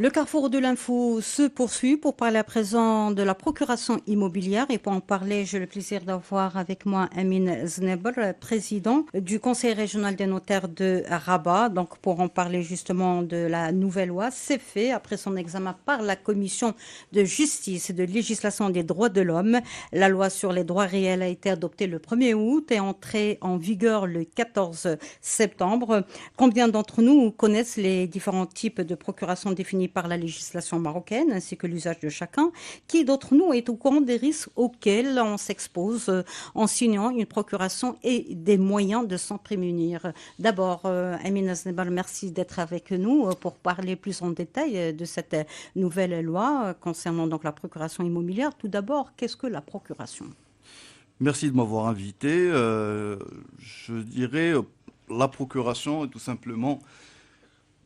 Le carrefour de l'info se poursuit pour parler à présent de la procuration immobilière et pour en parler, j'ai le plaisir d'avoir avec moi Amine Znebel, président du Conseil régional des notaires de Rabat. Donc pour en parler justement de la nouvelle loi, c'est fait après son examen par la Commission de justice et de législation des droits de l'homme. La loi sur les droits réels a été adoptée le 1er août et entrée en vigueur le 14 septembre. Combien d'entre nous connaissent les différents types de procuration définis par la législation marocaine ainsi que l'usage de chacun? Qui d'entre nous est au courant des risques auxquels on s'expose en signant une procuration et des moyens de s'en prémunir? D'abord, Amine Aznebal, merci d'être avec nous pour parler plus en détail de cette nouvelle loi concernant donc la procuration immobilière. Tout d'abord, qu'est-ce que la procuration? Merci de m'avoir invité. Je dirais la procuration est tout simplement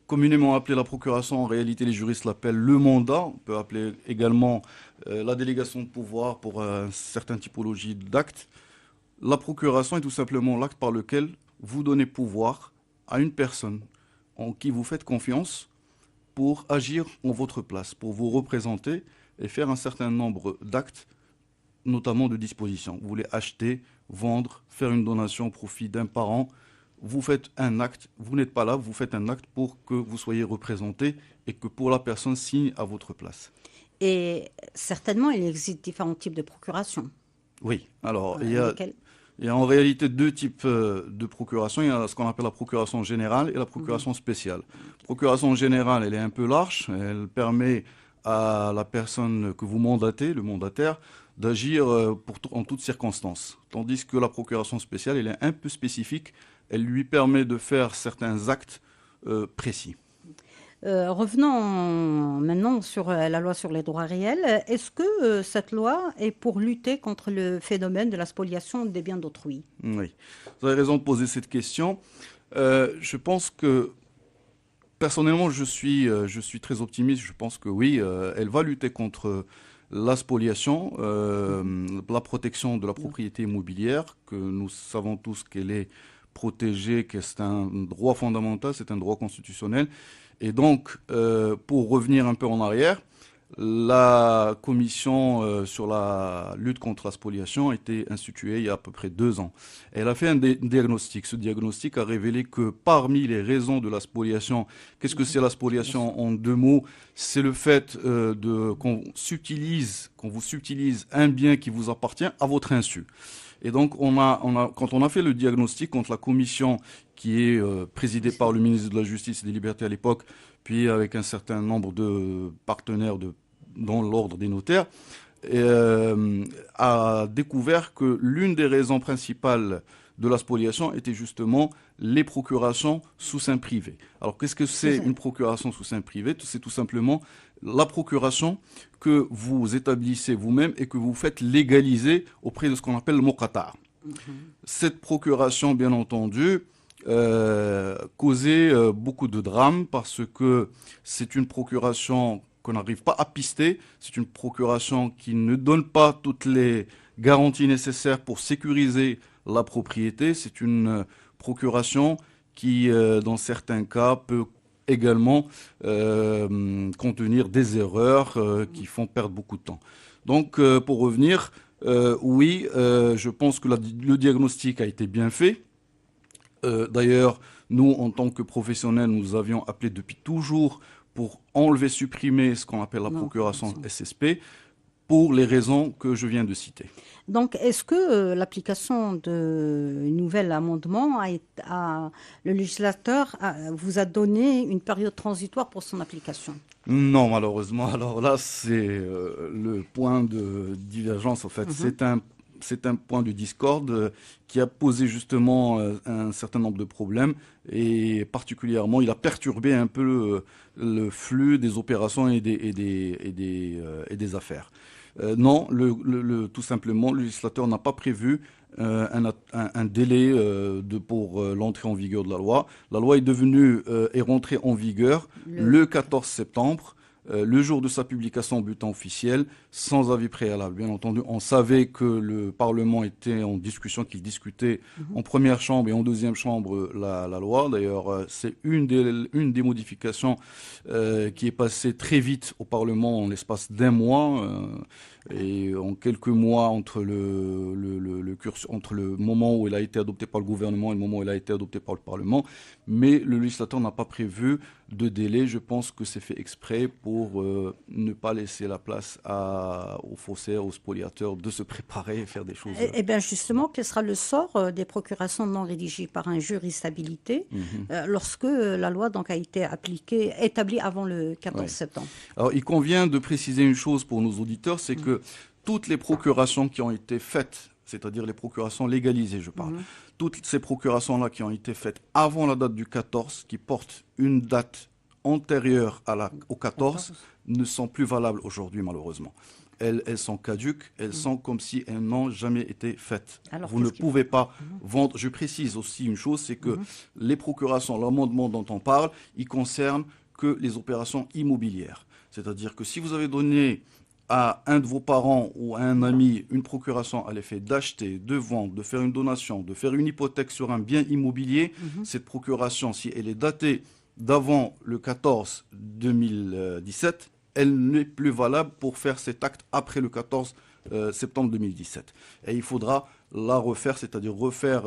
communément appelée la procuration. En réalité, les juristes l'appellent le mandat. On peut appeler également la délégation de pouvoir pour certaines typologies d'actes. La procuration est tout simplement l'acte par lequel vous donnez pouvoir à une personne en qui vous faites confiance pour agir en votre place, pour vous représenter et faire un certain nombre d'actes, notamment de dispositions. Vous voulez acheter, vendre, faire une donation au profit d'un parent. Vous faites un acte, vous n'êtes pas là, vous faites un acte pour que vous soyez représenté et que pour la personne signe à votre place. Et certainement, il existe différents types de procuration. Oui, alors Lesquels? il y a en réalité deux types de procuration. Il y a ce qu'on appelle la procuration générale et la Mhm. procuration spéciale. Procuration générale, elle est un peu large. Elle permet à la personne que vous mandatez, le mandataire, d'agir en toutes circonstances. Tandis que la procuration spéciale, elle est un peu spécifique. Elle lui permet de faire certains actes précis. Revenons maintenant sur la loi sur les droits réels. Est-ce que cette loi est pour lutter contre le phénomène de la spoliation des biens d'autrui? Oui, vous avez raison de poser cette question. Je pense que personnellement, je suis très optimiste. Je pense que oui, elle va lutter contre la spoliation, Mhm. la protection de la propriété immobilière, que nous savons tous qu'elle est protégée, que c'est un droit fondamental, c'est un droit constitutionnel. Et donc, pour revenir un peu en arrière, la commission sur la lutte contre la spoliation a été instituée il y a à peu près 2 ans. Elle a fait un diagnostic. Ce diagnostic a révélé que parmi les raisons de la spoliation, qu'est-ce que Mhm. c'est la Bien sûr. spoliation en 2 mots? C'est le fait qu'on vous subtilise un bien qui vous appartient à votre insu. Et donc, quand on a fait le diagnostic contre la commission qui est présidée par le ministre de la Justice et des Libertés à l'époque, puis avec un certain nombre de partenaires dans l'ordre des notaires, a découvert que l'une des raisons principales de la spoliation était justement les procurations sous seing privé. Alors qu'est-ce que c'est une procuration sous seing privé? C'est tout simplement la procuration que vous établissez vous-même et que vous faites légaliser auprès de ce qu'on appelle le moqatar. Mhm. Cette procuration, bien entendu, causait beaucoup de drames parce que c'est une procuration qu'on n'arrive pas à pister, c'est une procuration qui ne donne pas toutes les garanties nécessaires pour sécuriser la propriété, c'est une procuration qui, dans certains cas, peut également contenir des erreurs qui font perdre beaucoup de temps. Donc, pour revenir, oui, je pense que le diagnostic a été bien fait. D'ailleurs, nous, en tant que professionnels, nous avions appelé depuis toujours pour enlever, supprimer ce qu'on appelle la Non, procuration attention. SSP pour les raisons que je viens de citer. Donc, est-ce que l'application de nouvel amendement le législateur vous a donné une période transitoire pour son application? Non, malheureusement. Alors là, c'est le point de divergence. En fait, Mhm. c'est un point de discorde qui a posé justement un certain nombre de problèmes et particulièrement, il a perturbé un peu le flux des opérations et des affaires. Non, tout simplement, le législateur n'a pas prévu un délai pour l'entrée en vigueur de la loi. La loi est rentrée en vigueur Le le 14 septembre. le jour de sa publication au bulletin officiel, sans avis préalable. Bien entendu, on savait que le Parlement était en discussion, qu'il discutait en première chambre et en deuxième chambre la loi. D'ailleurs, c'est une des modifications qui est passée très vite au Parlement en l'espace d'un mois. Et en quelques mois, entre entre le moment où il a été adopté par le gouvernement et le moment où il a été adopté par le Parlement. Mais le législateur n'a pas prévu de délai. Je pense que c'est fait exprès pour ne pas laisser la place aux faussaires, aux spoliateurs de se préparer et faire des choses. Eh bien, justement, quel sera le sort des procurations non rédigées par un juriste habilité lorsque la loi donc, a été établie avant le 14 septembre? Alors, il convient de préciser une chose pour nos auditeurs, c'est que toutes les procurations qui ont été faites, c'est-à-dire les procurations légalisées, je parle, toutes ces procurations-là qui ont été faites avant la date du 14, qui portent une date antérieure au 14, ne sont plus valables aujourd'hui, malheureusement. Elles sont caduques, elles sont comme si elles n'ont jamais été faites. Alors, vous ne pouvez pas vendre. Je précise aussi une chose, c'est que les procurations, l'amendement dont on parle, il concerne que les opérations immobilières. C'est-à-dire que si vous avez donné à un de vos parents ou à un ami une procuration à l'effet d'acheter, de vendre, de faire une donation, de faire une hypothèque sur un bien immobilier, cette procuration, si elle est datée d'avant le 14 2017, elle n'est plus valable pour faire cet acte après le 14 septembre 2017. Et il faudra la refaire, c'est-à-dire refaire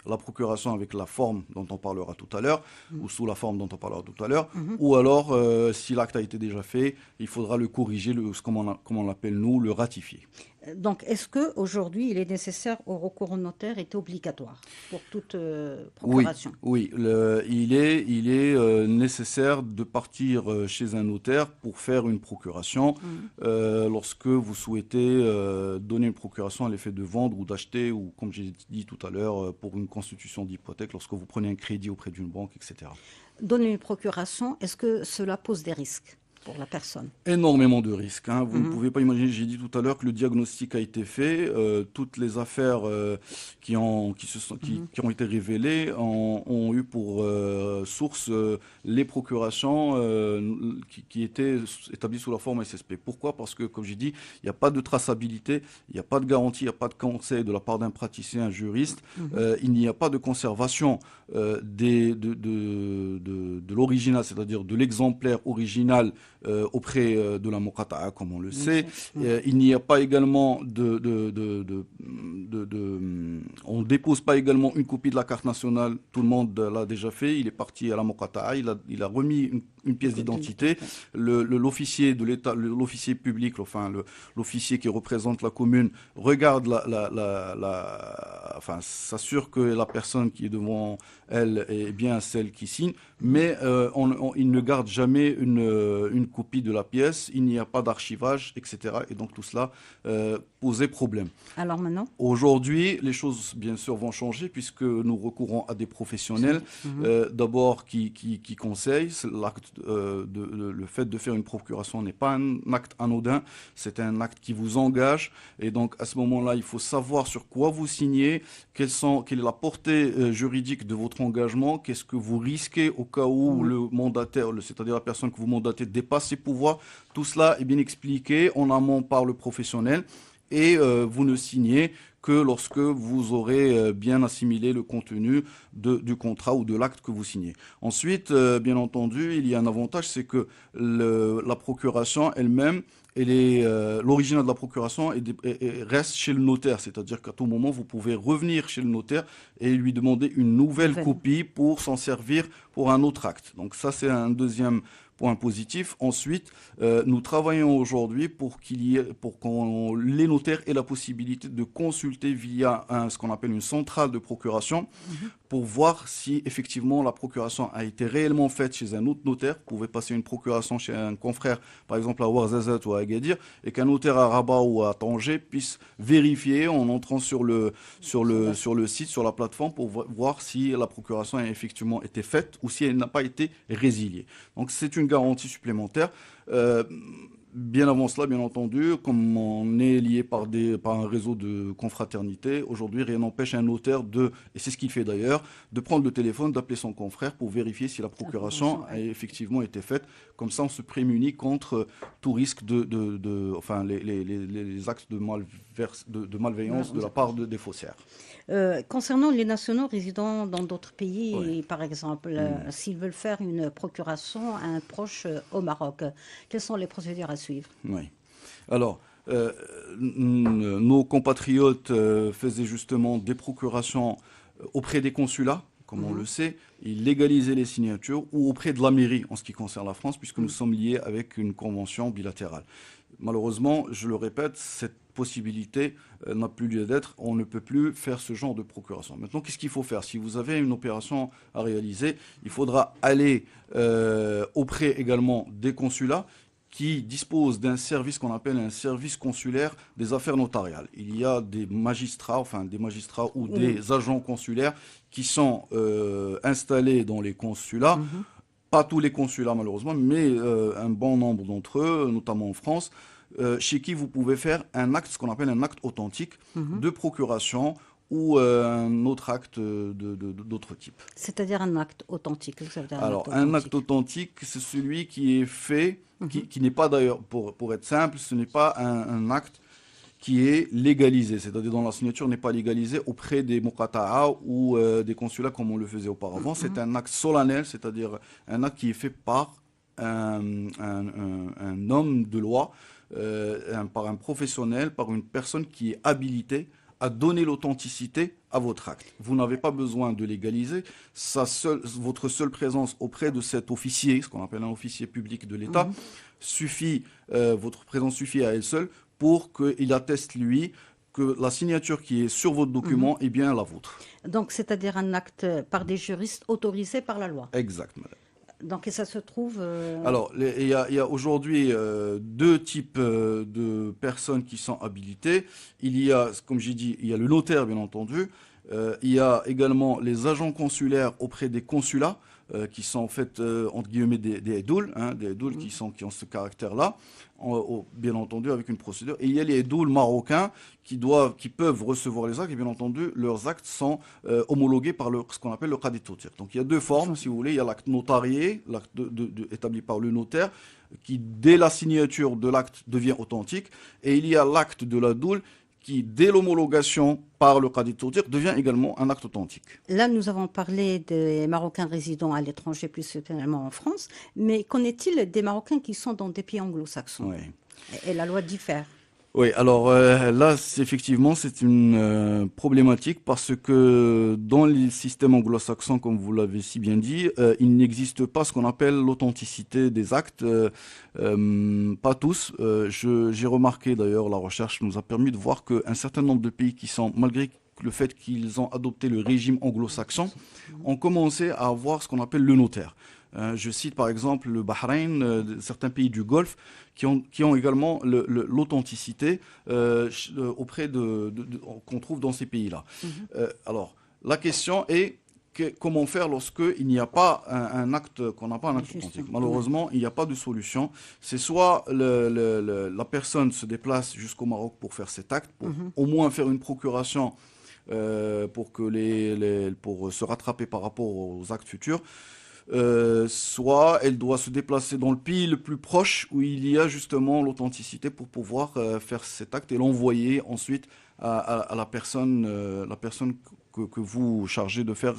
la procuration avec la forme dont on parlera tout à l'heure, ou sous la forme dont on parlera tout à l'heure, ou alors, si l'acte a été déjà fait, il faudra le corriger, comme on l'appelle nous, le ratifier. Donc, est-ce qu'aujourd'hui, il est nécessaire au recours au notaire est obligatoire pour toute procuration? Oui, il est nécessaire de partir chez un notaire pour faire une procuration lorsque vous souhaitez donner une procuration à l'effet de vendre ou d'acheter, ou comme j'ai dit tout à l'heure, pour une constitution d'hypothèque, lorsque vous prenez un crédit auprès d'une banque, etc. Donner une procuration, est-ce que cela pose des risques pour la personne? Énormément de risques. Vous ne pouvez pas imaginer, j'ai dit tout à l'heure que le diagnostic a été fait. Toutes les affaires qui ont été révélées ont eu pour source les procurations qui étaient établies sous la forme SSP. Pourquoi? Parce que, comme j'ai dit, il n'y a pas de traçabilité, il n'y a pas de garantie, il n'y a pas de conseil de la part d'un praticien, un juriste. Il n'y a pas de conservation de l'original, c'est-à-dire de l'exemplaire original auprès de la Muqata'a, comme on le sait. Il n'y a pas également on ne dépose pas également une copie de la carte nationale. Tout le monde l'a déjà fait. Il est parti à la Muqata'a, il a remis une pièce d'identité. L'officier de l'État, l'officier public, enfin l'officier qui représente la commune, regarde enfin, s'assure que la personne qui est devant elle est bien celle qui signe, mais il ne garde jamais une copie de la pièce, il n'y a pas d'archivage, etc. Et donc tout cela posait problème. Alors maintenant? Aujourd'hui, les choses, bien sûr, vont changer puisque nous recourons à des professionnels, d'abord qui conseillent. Le fait de faire une procuration n'est pas un acte anodin, c'est un acte qui vous engage. Et donc, à ce moment-là, il faut savoir sur quoi vous signez, quelle est la portée juridique de votre engagement, qu'est-ce que vous risquez au cas où le mandataire, c'est-à-dire la personne que vous mandatez, dépasse ses pouvoirs. Tout cela est bien expliqué en amont par le professionnel. Et vous ne signez que lorsque vous aurez bien assimilé le contenu du contrat ou de l'acte que vous signez. Ensuite, bien entendu, il y a un avantage, c'est que la procuration elle-même, l'original de la procuration reste chez le notaire, c'est-à-dire qu'à tout moment, vous pouvez revenir chez le notaire et lui demander une nouvelle copie pour s'en servir pour un autre acte. Donc ça, c'est un deuxième point positif. Ensuite, nous travaillons aujourd'hui pour que les notaires aient la possibilité de consulter via ce qu'on appelle une centrale de procuration pour voir si effectivement la procuration a été réellement faite chez un autre notaire. Vous pouvez passer une procuration chez un confrère, par exemple à Ouarzazate ou à Agadir, et qu'un notaire à Rabat ou à Tanger puisse vérifier en entrant sur le site, sur la plateforme, pour voir si la procuration a effectivement été faite ou si elle n'a pas été résiliée. Donc c'est une garantie supplémentaire. bien avant cela, bien entendu, comme on est lié par un réseau de confraternité, aujourd'hui, rien n'empêche un notaire et c'est ce qu'il fait d'ailleurs, de prendre le téléphone, d'appeler son confrère pour vérifier si la procuration a effectivement été faite. Comme ça, on se prémunit contre tout risque enfin, les actes de malveillance de la part des faussaires. Concernant les nationaux résidant dans d'autres pays, Ouais. par exemple, s'ils veulent faire une procuration à un proche au Maroc, quelles sont les procédures à suivre? Oui. Alors, nos compatriotes faisaient justement des procurations auprès des consulats, comme on le sait, ils légalisaient les signatures ou auprès de la mairie en ce qui concerne la France, puisque nous sommes liés avec une convention bilatérale. Malheureusement, je le répète, cette possibilité n'a plus lieu d'être. On ne peut plus faire ce genre de procuration. Maintenant, qu'est-ce qu'il faut faire? Si vous avez une opération à réaliser, il faudra aller auprès également des consulats qui disposent d'un service qu'on appelle un service consulaire des affaires notariales. Il y a des magistrats ou des agents consulaires qui sont installés dans les consulats. Pas tous les consulats malheureusement, mais un bon nombre d'entre eux, notamment en France, chez qui vous pouvez faire un acte, ce qu'on appelle un acte authentique de procuration ou un autre acte d'autre type. C'est-à-dire un acte authentique. Alors, un acte authentique, c'est celui qui est fait, qui n'est pas d'ailleurs, pour être simple, ce n'est pas un acte qui est légalisé, c'est-à-dire dont la signature n'est pas légalisée auprès des muqata'a ou des consulats comme on le faisait auparavant. C'est un acte solennel, c'est-à-dire un acte qui est fait par un homme de loi, par un professionnel, par une personne qui est habilitée à donner l'authenticité à votre acte. Vous n'avez pas besoin de légaliser. Votre seule présence auprès de cet officier, ce qu'on appelle un officier public de l'État, suffit, votre présence suffit à elle seule pour qu'il atteste, lui, que la signature qui est sur votre document est bien la vôtre. Donc, c'est-à-dire un acte par des juristes autorisés par la loi. Exact, madame. Donc, et ça se trouve... Alors, il y a aujourd'hui deux types de personnes qui sont habilitées. Il y a, comme j'ai dit, il y a le notaire, bien entendu. Il y a également les agents consulaires auprès des consulats, qui sont en fait, entre guillemets, des edouls, des edouls qui ont ce caractère-là, bien entendu, avec une procédure. Et il y a les edouls marocains qui peuvent recevoir les actes, et bien entendu, leurs actes sont homologués par ce qu'on appelle le qadi toutir. Donc il y a deux formes, si vous voulez. Il y a l'acte notarié, l'acte établi par le notaire, qui, dès la signature de l'acte, devient authentique. Et il y a l'acte de la doule, qui, dès l'homologation par le qadi toutir, devient également un acte authentique. Là, nous avons parlé des Marocains résidant à l'étranger, plus spécialement en France, mais qu'en est-il des Marocains qui sont dans des pays anglo-saxons? Oui. Et la loi diffère. Oui, alors là, effectivement, c'est une problématique parce que dans les systèmes anglo-saxons, comme vous l'avez si bien dit, il n'existe pas ce qu'on appelle l'authenticité des actes. Pas tous. J'ai remarqué d'ailleurs, la recherche nous a permis de voir qu'un certain nombre de pays qui sont, malgré le fait qu'ils ont adopté le régime anglo-saxon, ont commencé à avoir ce qu'on appelle le notaire. Je cite par exemple le Bahreïn, certains pays du Golfe qui ont également l'authenticité auprès qu'on trouve dans ces pays-là. Alors, la question est comment faire lorsqu'il n'y a pas un acte, qu'on n'a pas un acte authentique. Malheureusement, il n'y a pas de solution. C'est soit la personne se déplace jusqu'au Maroc pour faire cet acte, pour au moins faire une procuration pour se rattraper par rapport aux actes futurs. Soit elle doit se déplacer dans le pays le plus proche où il y a justement l'authenticité pour pouvoir faire cet acte et l'envoyer ensuite à la personne que vous chargez de faire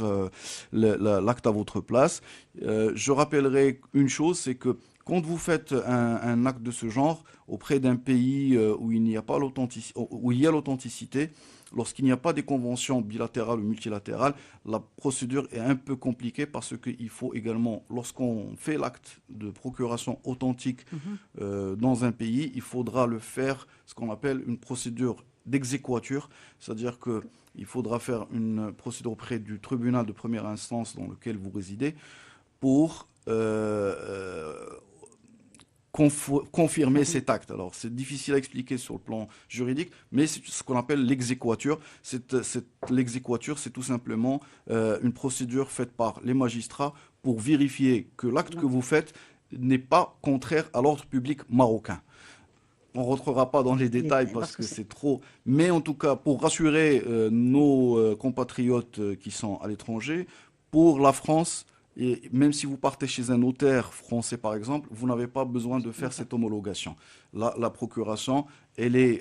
l'acte à votre place. Je rappellerai une chose, c'est que quand vous faites un acte de ce genre auprès d'un pays où il n'y a pas où il y a l'authenticité, lorsqu'il n'y a pas des conventions bilatérales ou multilatérales, la procédure est un peu compliquée parce qu'il faut également, lorsqu'on fait l'acte de procuration authentique dans un pays, il faudra le faire, ce qu'on appelle une procédure d'exéquatur, c'est-à-dire qu'il faudra faire une procédure auprès du tribunal de première instance dans lequel vous résidez pour confirmer cet acte. Alors, c'est difficile à expliquer sur le plan juridique, mais c'est ce qu'on appelle l'exéquatur. L'exéquatur, c'est tout simplement une procédure faite par les magistrats pour vérifier que l'acte que vous faites n'est pas contraire à l'ordre public marocain. On ne rentrera pas dans les détails parce que c'est trop. Mais en tout cas, pour rassurer nos compatriotes qui sont à l'étranger, pour la France, et même si vous partez chez un notaire français, par exemple, vous n'avez pas besoin de faire cette homologation. La procuration, elle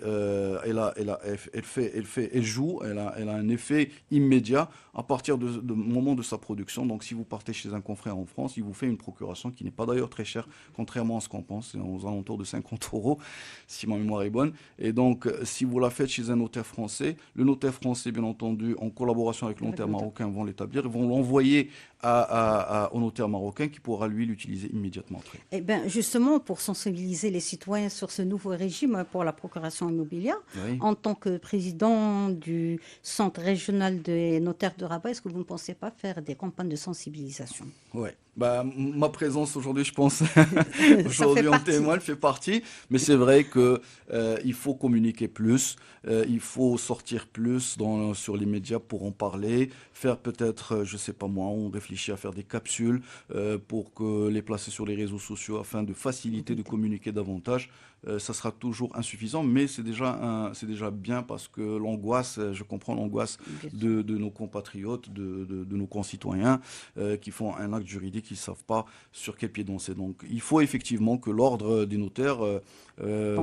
joue, elle a un effet immédiat à partir du moment de sa production. Donc, si vous partez chez un confrère en France, il vous fait une procuration qui n'est pas d'ailleurs très chère, contrairement à ce qu'on pense, c'est aux alentours de 50 euros, si ma mémoire est bonne. Et donc, si vous la faites chez un notaire français, le notaire français, bien entendu, en collaboration avec le notaire marocain, vont l'établir, ils vont l'envoyer au notaire marocain qui pourra, lui, l'utiliser immédiatement après. Eh bien, justement, pour sensibiliser les citoyens sur ce nouveau régime pour la procuration immobilière, Oui. en tant que président du Centre régional des notaires de Rabat, est-ce que vous ne pensez pas faire des campagnes de sensibilisation? Oui. Bah, ma présence aujourd'hui, je pense, aujourd'hui en témoin, elle fait partie. Mais c'est vrai que il faut communiquer plus, il faut sortir plus sur les médias pour en parler, faire peut-être, je sais pas moi, on réfléchit à faire des capsules pour les placer sur les réseaux sociaux afin de faciliter, de communiquer davantage. Ça sera toujours insuffisant, mais c'est déjà bien parce que l'angoisse, je comprends l'angoisse de nos compatriotes, de nos concitoyens qui font un acte juridique, qui ne savent pas sur quel pied danser. Donc il faut effectivement que l'ordre des notaires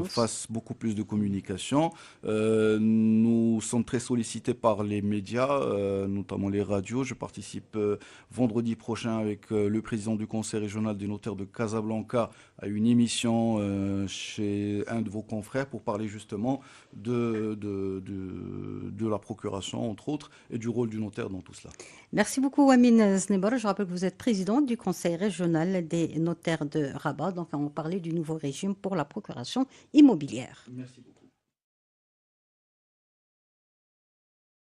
fasse beaucoup plus de communication. Nous sommes très sollicités par les médias, notamment les radios. Je participe vendredi prochain avec le président du conseil régional des notaires de Casablanca à une émission chez un de vos confrères pour parler justement de la procuration, entre autres, et du rôle du notaire dans tout cela. Merci beaucoup, Amine Znebor. Je rappelle que vous êtes président du conseil régional des notaires de Rabat. Donc, on va parler du nouveau régime pour la procuration immobilière. Merci beaucoup.